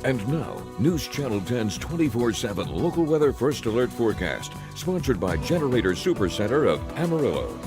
And now, News Channel 10's 24/7 local weather first alert forecast, sponsored by Generator Supercenter of Amarillo.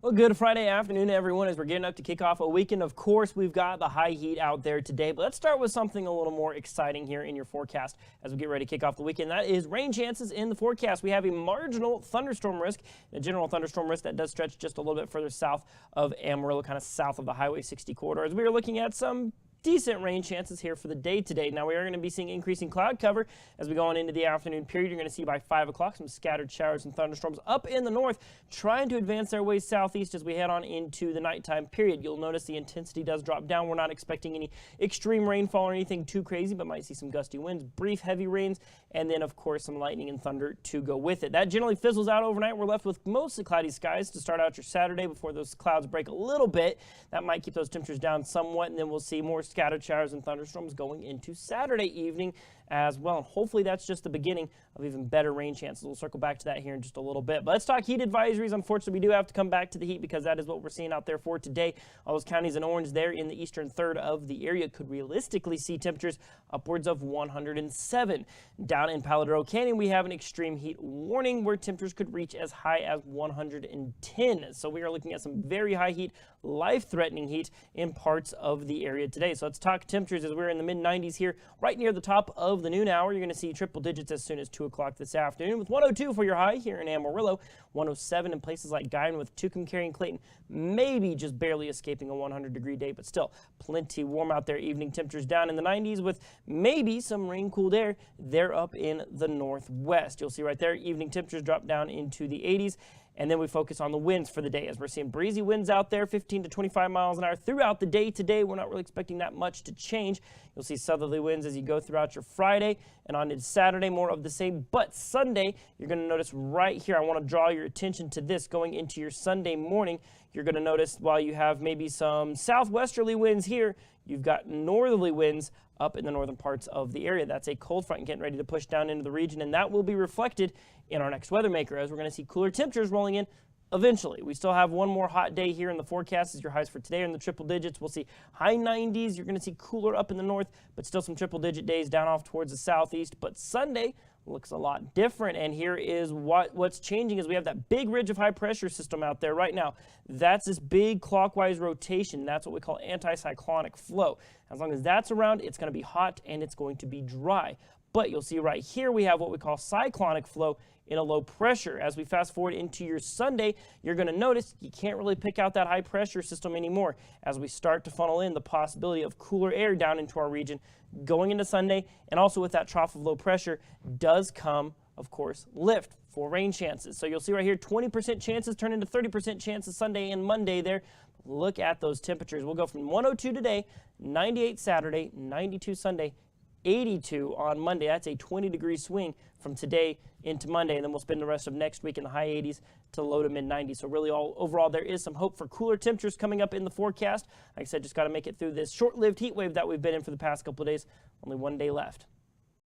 Well, good Friday afternoon, everyone, as we're getting up to kick off a weekend. Of course, we've got the high heat out there today, but let's start with something a little more exciting here in your forecast as we get ready to kick off the weekend. That is rain chances in the forecast. We have a marginal thunderstorm risk, a general thunderstorm risk that does stretch just a little bit further south of Amarillo, kind of south of the Highway 60 corridor, as we are looking at some decent rain chances here for the day today. Now, we are going to be seeing increasing cloud cover as we go on into the afternoon period. You're going to see by 5 o'clock some scattered showers and thunderstorms up in the north, trying to advance their way southeast as we head on into the nighttime period. You'll notice the intensity does drop down. We're not expecting any extreme rainfall or anything too crazy, but might see some gusty winds, brief heavy rains, and then, of course, some lightning and thunder to go with it. That generally fizzles out overnight. We're left with mostly cloudy skies to start out your Saturday before those clouds break a little bit. That might keep those temperatures down somewhat, and then we'll see more scattered showers and thunderstorms going into Saturday evening as well. And hopefully that's just the beginning of even better rain chances. We'll circle back to that here in just a little bit. But let's talk heat advisories. Unfortunately, we do have to come back to the heat because that is what we're seeing out there for today. All those counties in orange there in the eastern third of the area could realistically see temperatures upwards of 107. Down in Paladero Canyon, we have an extreme heat warning where temperatures could reach as high as 110. So we are looking at some very high heat, life-threatening heat in parts of the area today. So let's talk temperatures as we're in the mid-90s here, right near the top of the noon hour. You're going to see triple digits as soon as 2 o'clock this afternoon with 102 for your high here in Amarillo, 107 in places like Guyan with Tucumcari, Clayton, maybe just barely escaping a 100-degree day, but still plenty warm out there. Evening temperatures down in the 90s with maybe some rain-cooled air there up in the northwest. You'll see right there, evening temperatures drop down into the 80s. And then we focus on the winds for the day as we're seeing breezy winds out there, 15 to 25 miles an hour throughout the day today. We're not really expecting that much to change. You'll see southerly winds as you go throughout your Friday and on into Saturday, more of the same. But Sunday, you're going to notice right here, I want to draw your attention to this going into your Sunday morning. You're going to notice while you have maybe some southwesterly winds here, you've got northerly winds up in the northern parts of the area. That's a cold front getting ready to push down into the region, and that will be reflected in our next weather maker as we're going to see cooler temperatures rolling in eventually. We still have one more hot day here in the forecast as your highs for today are in the triple digits. We'll see high 90s. You're going to see cooler up in the north, but still some triple digit days down off towards the southeast. But Sunday looks a lot different, and here is what's changing is we have that big ridge of high pressure system out there right now. That's this big clockwise rotation. That's what we call anticyclonic flow. As long as that's around, it's going to be hot and it's going to be dry. But you'll see right here we have what we call cyclonic flow in a low pressure. As we fast forward into your Sunday, you're going to notice you can't really pick out that high pressure system anymore as we start to funnel in the possibility of cooler air down into our region going into Sunday. And also with that trough of low pressure does come, of course, lift for rain chances. So you'll see right here 20% chances turn into 30% chances Sunday and Monday there. Look at those temperatures. We'll go from 102 today, 98 Saturday, 92 Sunday, 82 on Monday. That's a 20-degree swing from today into Monday, and then we'll spend the rest of next week in the high 80s to low to mid 90s. So really overall there is some hope for cooler temperatures coming up in the forecast. Like I said, just got to make it through this short-lived heat wave that we've been in for the past couple of days. Only one day left.